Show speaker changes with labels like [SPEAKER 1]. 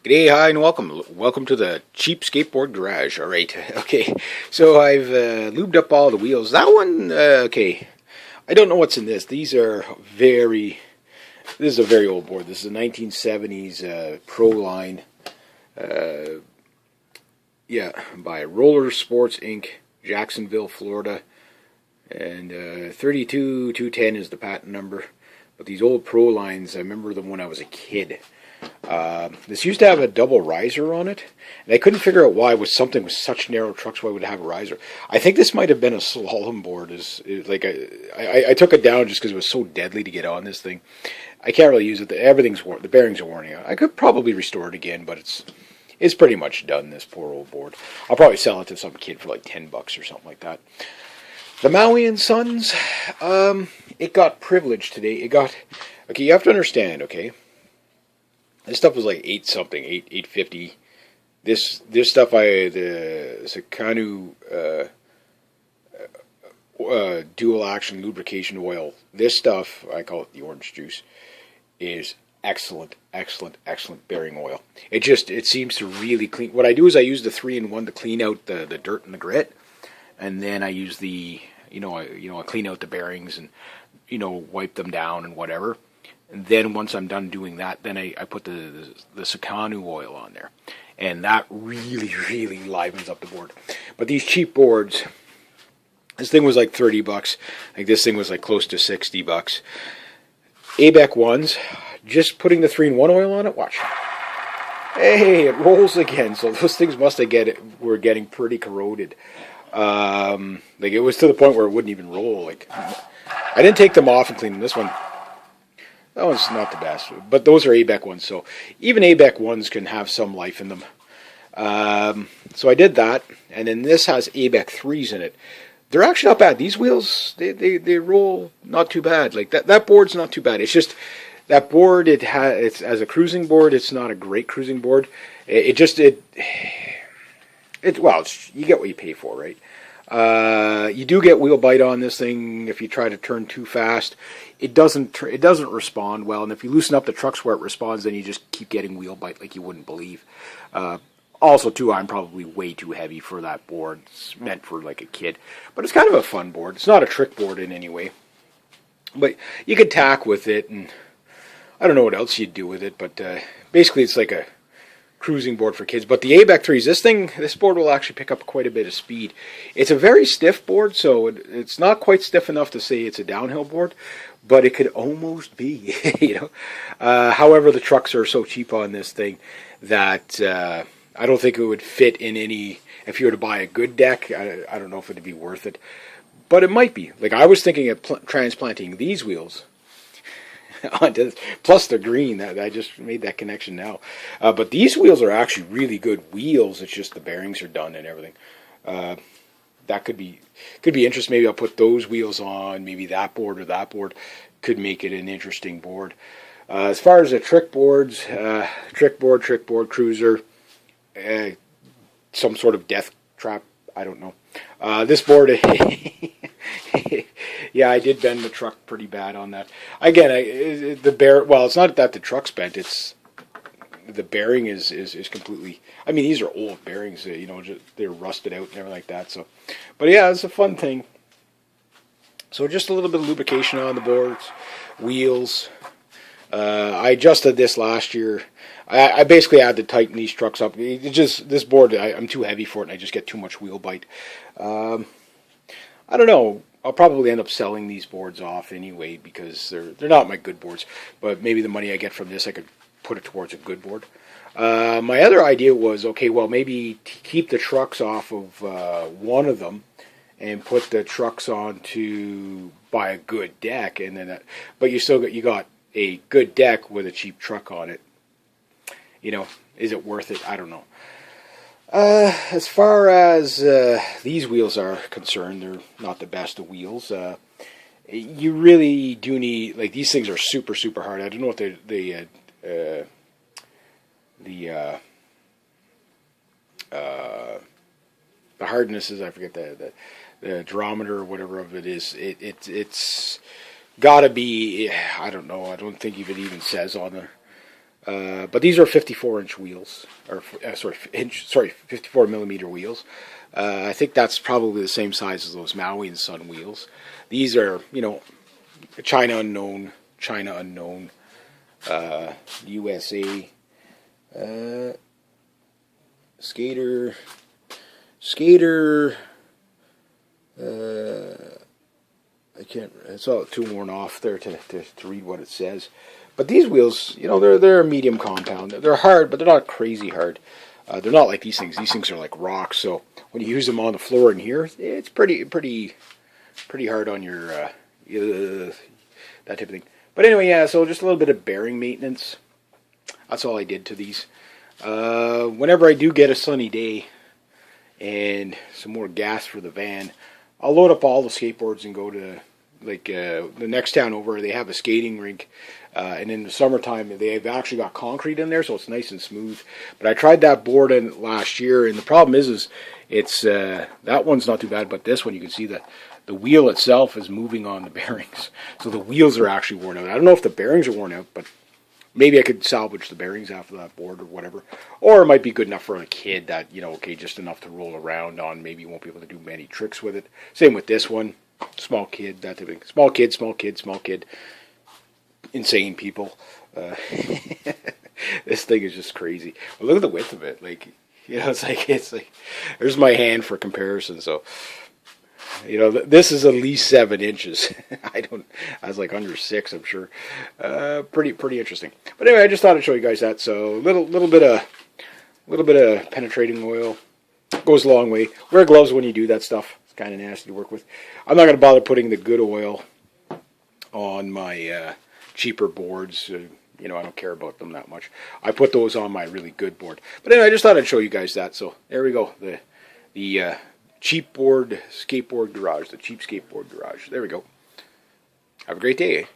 [SPEAKER 1] G'day, hi, and welcome. Welcome to the Cheap Skateboard Garage. All right, okay. So I've lubed up all the wheels. That one, okay. I don't know what's in this. These are very. This is a very old board. This is a 1970s Pro Line. Yeah, by Roller Sports Inc., Jacksonville, Florida, and 32210 is the patent number. But these old Pro Lines, I remember them when I was a kid. This used to have a double riser on it, and I couldn't figure out why. With something with such narrow trucks, why would it have a riser? I think this might have been a slalom board. I took it down just because it was so deadly to get on this thing. I can't really use it. Everything's worn. The bearings are worn out. I could probably restore it again, but it's pretty much done. This poor old board. I'll probably sell it to some kid for like $10 or something like that. The Maui and Sons. It got privileged today. It got. Okay, you have to understand. Okay. This stuff was like $850. This stuff the Sakanu dual action lubrication oil. This stuff, I call it the orange juice, is excellent bearing oil. It seems to really clean. What I do is I use the 3-in-1 to clean out the dirt and the grit, and then I use I clean out the bearings and wipe them down and whatever. And then once I'm done doing that, then I put the Sakanu oil on there. And that really livens up the board. But these cheap boards, this thing was like $30. Like this thing was like close to $60. ABEC ones, just putting the 3-in-1 oil on it, watch. Hey, it rolls again. So those things were getting pretty corroded. Like it was to the point where it wouldn't even roll. Like I didn't take them off and clean them. This one. That one's not the best, but those are ABEC ones, so even ABEC ones can have some life in them. So I did that, and then this has ABEC 3s in it. They're actually not bad. These wheels, they roll not too bad. Like that board's not too bad. It's just that board. It's as a cruising board. It's not a great cruising board. You get what you pay for, right? You do get wheel bite on this thing if you try to turn too fast. It doesn't respond well, and if you loosen up the trucks where it responds, then you just keep getting wheel bite like you wouldn't believe. Also, too, I'm probably way too heavy for that board. It's meant for like a kid, but it's kind of a fun board. It's not a trick board in any way, but you could tack with it, and I don't know what else you'd do with it, but basically it's like a cruising board for kids. But the ABEC 3s, this board will actually pick up quite a bit of speed. It's a very stiff board, so it's not quite stiff enough to say it's a downhill board, but it could almost be, However, the trucks are so cheap on this thing that I don't think it would fit in any. If you were to buy a good deck, I don't know if it'd be worth it, but it might be. Like I was thinking of transplanting these wheels onto this. Plus the green. That I just made that connection now. But these wheels are actually really good wheels. It's just the bearings are done and everything. That could be interesting. Maybe I'll put those wheels on. Maybe that board or that board could make it an interesting board. As far as the trick boards, trick board, cruiser, some sort of death trap. I don't know. This board, yeah, I did bend the truck pretty bad on that. Again, it's not that the truck's bent. It's the bearing is completely. I mean, these are old bearings. They're rusted out and everything like that. So, but yeah, it's a fun thing. So just a little bit of lubrication on the boards, wheels. I adjusted this last year. I basically had to tighten these trucks up. This board, I'm too heavy for it, and I just get too much wheel bite. I don't know. I'll probably end up selling these boards off anyway because they're not my good boards. But maybe the money I get from this, I could put it towards a good board. My other idea was, maybe keep the trucks off of one of them and put the trucks on to buy a good deck, and then but you got a good deck with a cheap truck on it. Is it worth it? I don't know. As far as these wheels are concerned, they're not the best of wheels. You really do need, like, these things are super hard. I don't know what the hardness is. I forget the durometer or whatever of it is. It's got to be. I don't know. I don't think it even says on the But these are 54-inch wheels, or 54 millimeter wheels. I think that's probably the same size as those Maui and Son wheels. These are, China unknown, USA, skater. I can't. It's all too worn off there to read what it says. But these wheels, they're a medium compound. They're hard, but they're not crazy hard. They're not like these things. These things are like rocks. So when you use them on the floor in here, it's pretty hard on your that type of thing. But anyway, yeah. So just a little bit of bearing maintenance. That's all I did to these. Whenever I do get a sunny day and some more gas for the van, I'll load up all the skateboards and go to the next town over. They have a skating rink, and in the summertime they've actually got concrete in there, so it's nice and smooth. But I tried that board in last year, and the problem is it's that one's not too bad, but this one you can see that the wheel itself is moving on the bearings, so the wheels are actually worn out. I don't know if the bearings are worn out, but maybe I could salvage the bearings after that board or whatever. Or it might be good enough for a kid that, just enough to roll around on. Maybe you won't be able to do many tricks with it. Same with this one. Small kid, that type of thing. Small kid. Insane people. This thing is just crazy. Well, look at the width of it. It's like, there's my hand for comparison. So, this is at least 7 inches. I was like under 6, I'm sure. Pretty interesting. But anyway, I just thought I'd show you guys that. So little bit of penetrating oil goes a long way. Wear gloves when you do that stuff. It's kind of nasty to work with. I'm not going to bother putting the good oil on my cheaper boards. I don't care about them that much. I put those on my really good board. But anyway, I just thought I'd show you guys that. So there we go. The cheap skateboard garage. The cheap skateboard garage. There we go. Have a great day.